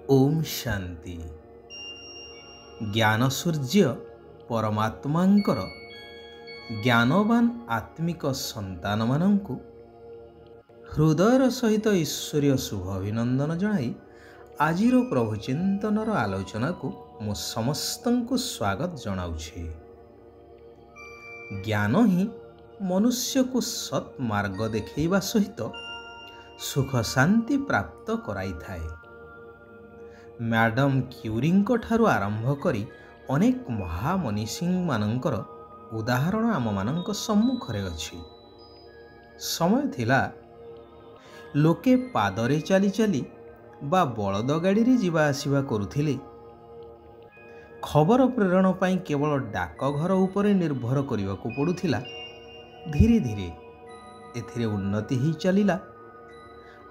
ओम शांति। ज्ञान सूर्य परमात्मांकर ज्ञानवान आत्मिक संतान मानंकु हृदयर सहित ईश्वरीय शुभ अभिनंदन जणाई आजिर प्रभु चिंतनर आलोचना को मु समस्तंकु स्वागत जनाउछि। ज्ञान ही मनुष्य को सत् मार्ग देखैबा सहित सुख शांति प्राप्त कराई थाए। मैडम क्यूरींको ठारू आरंभ करी अनेक महामनीषी मानंकर उदाहरण आम मानंक सम्मुखरे अछि। समय थिला लोके पादरे चली चली बा बलद गाड़ी रे जीवा आसीबा करुथिले। खबर प्रेरण पाई केवल डाकघर उपरे निर्भर करिवाकू पड़ुथिला। धीरे धीरे एथिरे उन्नति ही चलिला।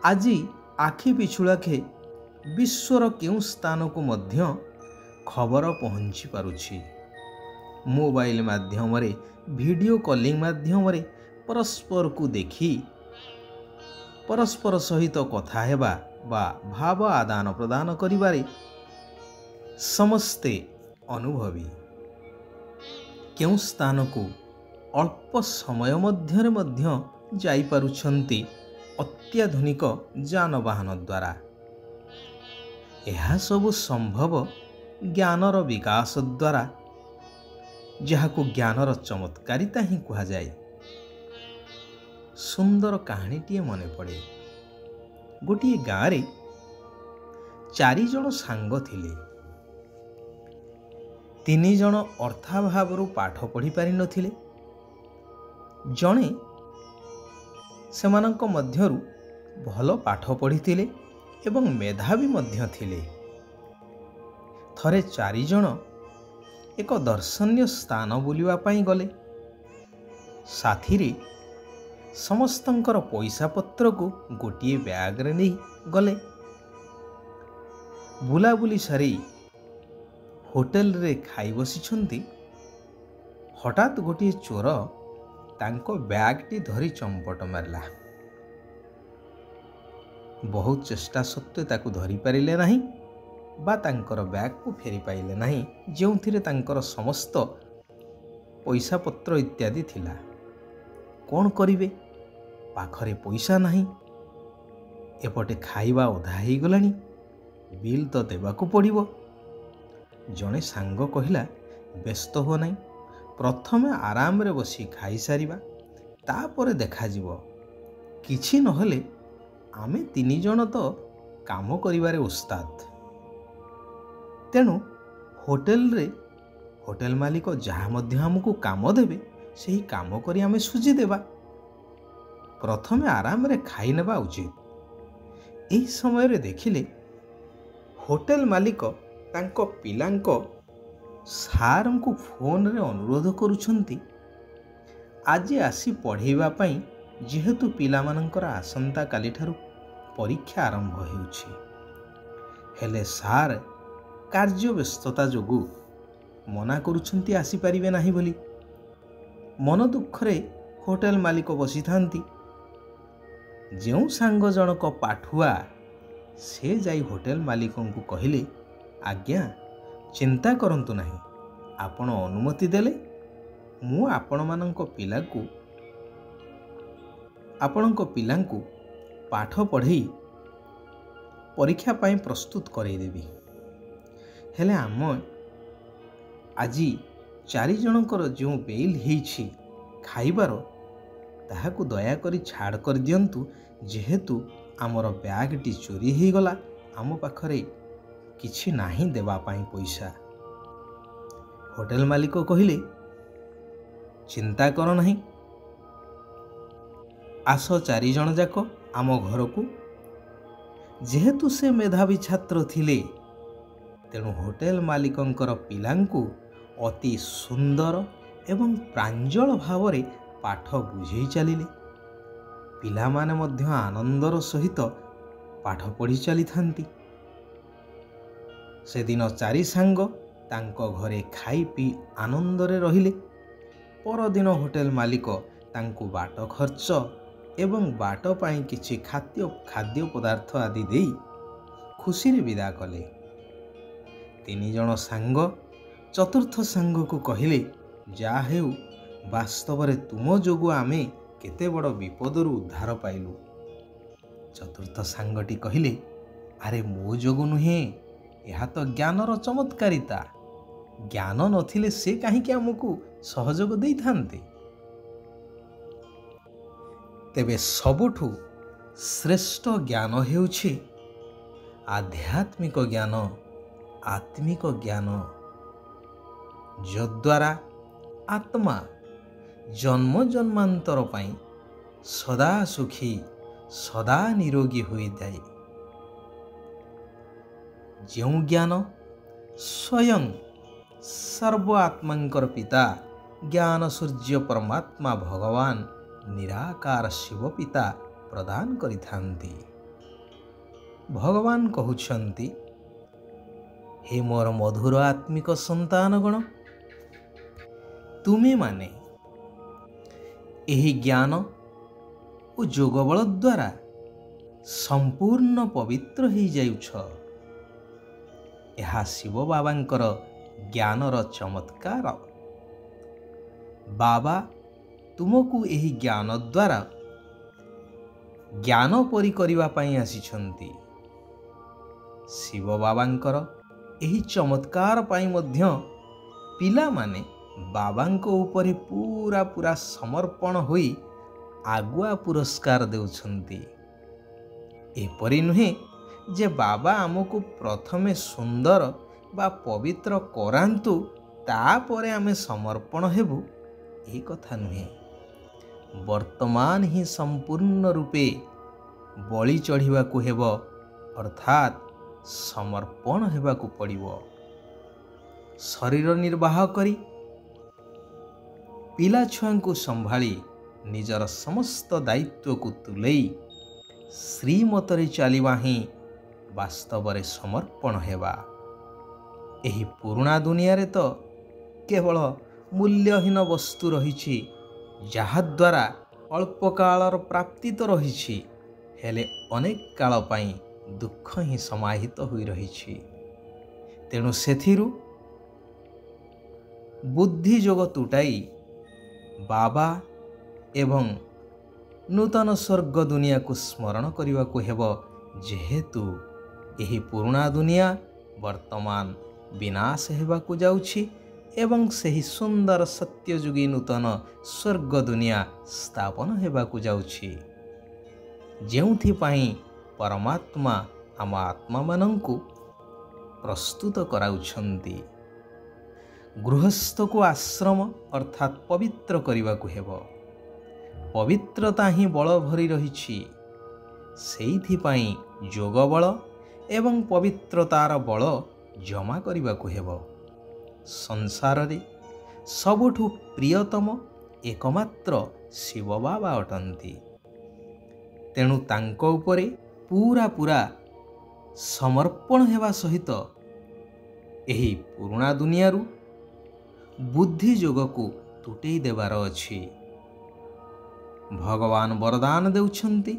आजी आखि पिछुलाखे विश्वर केउ स्थान को मध्य खबर पहुँची पारुछि। मोबाइल माध्यम रे वीडियो कॉलिंग माध्यम रे परस्पर को देखी परस्पर सहित कथा हेबा बा भाव आदान प्रदान करिबारे समस्ते अनुभवी। केउ स्थान को अल्प समय मध्य जाई पारुछंती अत्याधुनिक जानवाहन द्वारा। यह सब संभव ज्ञानर विकास द्वारा, जहाकू ज्ञानर चमत्कारिता ही कहा जाए। सुंदर कहानीटीए मने पड़े। गोटे गाँव रे 4 जण सांग थिले। 3 जण अर्थाभावरू पाठ पढ़ी पारि नथिले। जणे सेमानंक मध्यरू भल पाठ पढ़िथिले एवं मेधावी मध्य थिले। थरे 4 जण एक दर्शनीय स्थान बुलिवा पाई गले। साथी रे समस्तंकर पैसा पत्र को गोटिए बैग रे नहीं गले। बुलाबुली सारी होटेल रे खाई बसिछंती। हठात गोटिए चोर तांको बैग टी धरी चंपट मारला। बहुत चेष्टा सत्वे ताकू धरी पारिले नहीं बा तांकर बैग को फेरी पाइले नहीं, जेउथिरे तांकर समस्त पैसा पत्र इत्यादि थिला। कौन करिवे? पाखरे पैसा नहीं, एपटे खाइबा अधा ही गलानी, बिल तो देबाकू पड़िबो। जणे सांग कहिला, व्यस्त हो नहीं, प्रथमे आराम रे बसी खाई सारिबा, तापरे देखा जिवो। किछि नहले आमे 3 जण तो काम करिबारे उस्ताद। तेणु होटेल मालिक जहाँ मध्य हमको काम देबे सही काम करी आमे सुझी देबा। प्रथमे आराम रे खाई नेबा उचित। एही समय रे देखिले होटेल मालिक तांको पिलांको सार को फोन रे अनुरोध करुछंती आज आसी पढ़ेबा पई, जेहेतु पिला मानकर आसंता काली ठारू परीक्षा आरंभ हेउछि। हेले सार कार्य व्यस्तता जोगु मना करुछंती आसी पारिबे नाही बोली। मन दुखरे होटेल मालिक बसी थांती। जेउ सांग जनक पाठुआ से जाई होटेल मालिकों को कहिले, आज्ञा चिंता करंतु नाही, आपण अनुमति देले मु आपणक पिलांकु पाठ पढ़ई परीक्षा पाई प्रस्तुत करई देबी। हेले आम आजी 4 जनकर जो बेल हेछि खाइबार, ताहाकु दया करी छाड़ कर दियंतु, जेहेतु आमर बैग टी चोरी ही गला, आम पाखरे किछि नाही देबा पाई पैसा। होटेल मालिक कहिले, चिंता कर नहीं, आस 4 जण जाक आम घर को। जेहेतु से मेधावी छात्र थिले, तेणु होटेल मालिकंकर पिलांकु अति सुंदर एवं प्रांजल भाव रे पाठ बुझेई चलिले। पिला माने मध्य आनंदर सहित पाठ पढ़ी चली थांती। से दिन 4 सांग तांको घरे खाई पी आनंदरे रहिले। परदिन होटेल मालिक तांको बाट खर्च एवं बाट पाई किछि खाद्य पदार्थ आदि देई ଖୁସିରେ ବିଦା କଲେ। 3 ଜଣ ସାଙ୍ଗ ଚତୁର୍ଥ ସାଙ୍ଗକୁ କହିଲେ, ଯାହା ହେଉ ବାସ୍ତବରେ ତୁମ ଯୋଗୁଁ ଆମେ କେତେ ବଡ଼ ବିପଦରୁ ଉଦ୍ଧାର ପାଇଲୁ। ଚତୁର୍ଥ ସାଙ୍ଗଟି କହିଲେ, ଆରେ ମୋ ଯୋଗୁଁ ନୁହେଁ, ଏହା ତ ଜ୍ଞାନର ଚମତ୍କାରିତା। ଜ୍ଞାନ ନଥିଲେ ସେ କାହିଁକି ଆମକୁ ସହଯୋଗ ଦେଇଥାନ୍ତେ? ତେବେ ସବୁଠୁ ଶ୍ରେଷ୍ଠ ଜ୍ଞାନ ହେଉଛି ଆଧ୍ୟାତ୍ମିକ ଜ୍ଞାନ, ଆତ୍ମିକ ଜ୍ଞାନ, ଯଦ୍ୱାରା ଆତ୍ମା ଜନ୍ମ ଜନ୍ମାନ୍ତର ପାଇଁ ସଦା ସୁଖୀ, ସଦା ନିରୋଗୀ ହୋଇଥାଏ। ଯେଉଁ ଜ୍ଞାନ ସ୍ୱୟଂ ସର୍ବ ଆତ୍ମାଙ୍କର ପିତା ଜ୍ଞାନ ସୂର୍ଯ୍ୟ ପରମାତ୍ମା ଭଗବାନ ନିରାକାର ଶିବ ପିତା ପ୍ରଦାନ କରିଥାନ୍ତି। ଭଗବାନ କହୁଛନ୍ତି, ହେ ମୋର ମଧୁର ଆତ୍ମିକ ସନ୍ତାନଗଣ, ତୁମେମାନେ ଏହି ଜ୍ଞାନ ଓ ଯୋଗବଳ ଦ୍ୱାରା ସମ୍ପୂର୍ଣ୍ଣ ପବିତ୍ର ହୋଇଯାଉଛ। ଏହା ଶିବ ବାବାଙ୍କର ଜ୍ଞାନର ଚମତ୍କାର। ବାବା ତୁମକୁ ଏହି ଜ୍ଞାନ ଦ୍ୱାରା ଜ୍ଞାନ ପରି କରିବା ପାଇଁ ଆସିଛନ୍ତି। ଶିବ ବାବାଙ୍କର ଏହି ଚମତ୍କାର ପାଇଁ ମଧ୍ୟ ପିଲାମାନେ ବାବାଙ୍କ ଉପରେ ପୁରା ସମର୍ପଣ ହୋଇ ଆଗୁଆ ପୁରସ୍କାର ଦେଉଛନ୍ତି। ଏପରି ନୁହେଁ ଯେ ବାବା ଆମକୁ ପ୍ରଥମେ ସୁନ୍ଦର ବା ପବିତ୍ର କରାନ୍ତୁ, ତାପରେ ଆମେ ସମର୍ପଣ ହେବୁ, ଏ କଥା ନୁହେଁ। ବର୍ତ୍ତମାନ ହିଁ ସମ୍ପୂର୍ଣ୍ଣ ରୂପେ ବଳି ଚଢ଼ିବାକୁ ହେବ, ଅର୍ଥାତ୍ ସମର୍ପଣ ହେବାକୁ ପଡ଼ିବ। ଶରୀର ନିର୍ବାହ କରି ପିଲାଛୁଆଙ୍କୁ ସମ୍ଭାଳି ନିଜର ସମସ୍ତ ଦାୟିତ୍ୱକୁ ତୁଲେଇ ଶ୍ରୀମତରେ ଚାଲିବା ହିଁ ବାସ୍ତବରେ ସମର୍ପଣ ହେବା। ଏହି ପୁରୁଣା ଦୁନିଆରେ ତ କେବଳ ମୂଲ୍ୟହୀନ ବସ୍ତୁ ରହିଛି, ଯାହାଦ୍ୱାରା ଅଳ୍ପ କାଳର ପ୍ରାପ୍ତି ତ ରହିଛି, ହେଲେ ଅନେକ କାଳ ପାଇଁ ଦୁଃଖ ହିଁ ସମାହିତ ହୋଇ ରହିଛି। ତେଣୁ ସେଥିରୁ ବୁଦ୍ଧି ଯୋଗ ତୁଟାଇ ବାବା ଏବଂ ନୂତନ ସ୍ୱର୍ଗ ଦୁନିଆକୁ ସ୍ମରଣ କରିବାକୁ ହେବ, ଯେହେତୁ ଏହି ପୁରୁଣା ଦୁନିଆ ବର୍ତ୍ତମାନ ବିନାଶ ହେବାକୁ ଯାଉଛି ଏବଂ ସେହି ସୁନ୍ଦର ସତ୍ୟଯୁଗୀ ନୂତନ ସ୍ୱର୍ଗ ଦୁନିଆ ସ୍ଥାପନ ହେବାକୁ ଯାଉଛି, ଯେଉଁଥିପାଇଁ ପରମାତ୍ମା ଆମ ଆତ୍ମାମାନଙ୍କୁ ପ୍ରସ୍ତୁତ କରାଉଛନ୍ତି। ଗୃହସ୍ଥକୁ ଆଶ୍ରମ ଅର୍ଥାତ୍ ପବିତ୍ର କରିବାକୁ ହେବ। ପବିତ୍ରତା ହିଁ ବଳ ଭରି ରହିଛି। ସେଇଥିପାଇଁ ଯୋଗ ବଳ ଏବଂ ପବିତ୍ରତାର ବଳ ଜମା କରିବାକୁ ହେବ। ସଂସାରରେ ସବୁଠୁ ପ୍ରିୟତମ ଏକମାତ୍ର ଶିବ ବାବା ଅଟନ୍ତି। ତେଣୁ ତାଙ୍କ ଉପରେ ପୁରା ସମର୍ପଣ ହେବା ସହିତ ଏହି ପୁରୁଣା ଦୁନିଆରୁ ବୁଦ୍ଧି ଯୋଗକୁ ତୁଟେଇ ଦେବାର ଅଛି। ଭଗବାନ ବରଦାନ ଦେଉଛନ୍ତି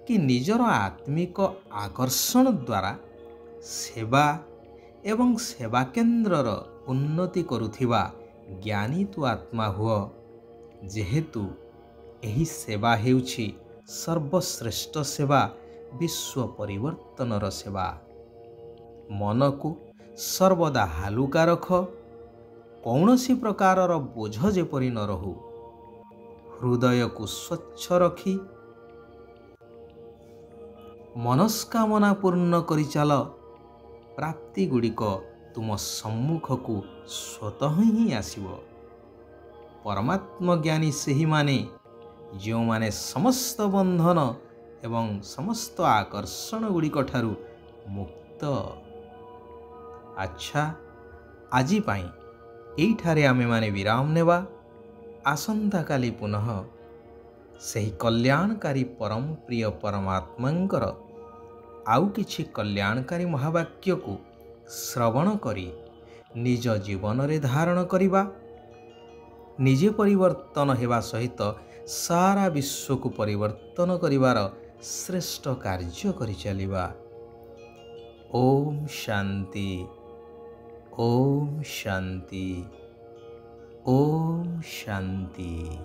କି ନିଜର ଆତ୍ମିକ ଆକର୍ଷଣ ଦ୍ୱାରା ସେବା ଏବଂ ସେବା କେନ୍ଦ୍ରର ଉନ୍ନତି କରୁଥିବା ଜ୍ଞାନୀ ତୁ ଆତ୍ମା ହୁଅ, ଯେହେତୁ ଏହି ସେବା ହେଉଛି ସର୍ବଶ୍ରେଷ୍ଠ ସେବା, ବିଶ୍ୱ ପରିବର୍ତ୍ତନର ସେବା। ମନକୁ ସର୍ବଦା ହାଲୁକା ରଖ, କୌଣସି ପ୍ରକାରର ବୋଝ ଯେପରି ନ ରହୁ। ହୃଦୟକୁ ସ୍ୱଚ୍ଛ ରଖି ମନସ୍କାମନା ପୂର୍ଣ୍ଣ କରିଚାଲ। ପ୍ରାପ୍ତିଗୁଡ଼ିକ ତୁମ ସମ୍ମୁଖକୁ ସ୍ୱତଃ ହିଁ ଆସିବ। ପରମାତ୍ମ ଜ୍ଞାନୀ ସେହିମାନେ ଯେଉଁମାନେ ସମସ୍ତ ବନ୍ଧନ ଏବଂ ସମସ୍ତ ଆକର୍ଷଣ ଗୁଡ଼ିକ ଠାରୁ ମୁକ୍ତ। ଆଚ୍ଛା, ଆଜି ପାଇଁ ଏଇଠାରେ ଆମେମାନେ ବିରାମ ନେବା। ଆସନ୍ତାକାଲି ପୁନଃ ସେହି କଲ୍ୟାଣକାରୀ ପରମ ପ୍ରିୟ ପରମାତ୍ମାଙ୍କର ଆଉ କିଛି କଲ୍ୟାଣକାରୀ ମହାବାକ୍ୟକୁ ଶ୍ରବଣ କରି ନିଜ ଜୀବନରେ ଧାରଣ କରିବା। ନିଜେ ପରିବର୍ତ୍ତନ ହେବା ସହିତ ସାରା ବିଶ୍ୱକୁ ପରିବର୍ତ୍ତନ କରିବାର ଶ୍ରେଷ୍ଠ କାର୍ଯ୍ୟ କରିଚାଲିବା। ओम शांति, ओम शांति, ओम शांति।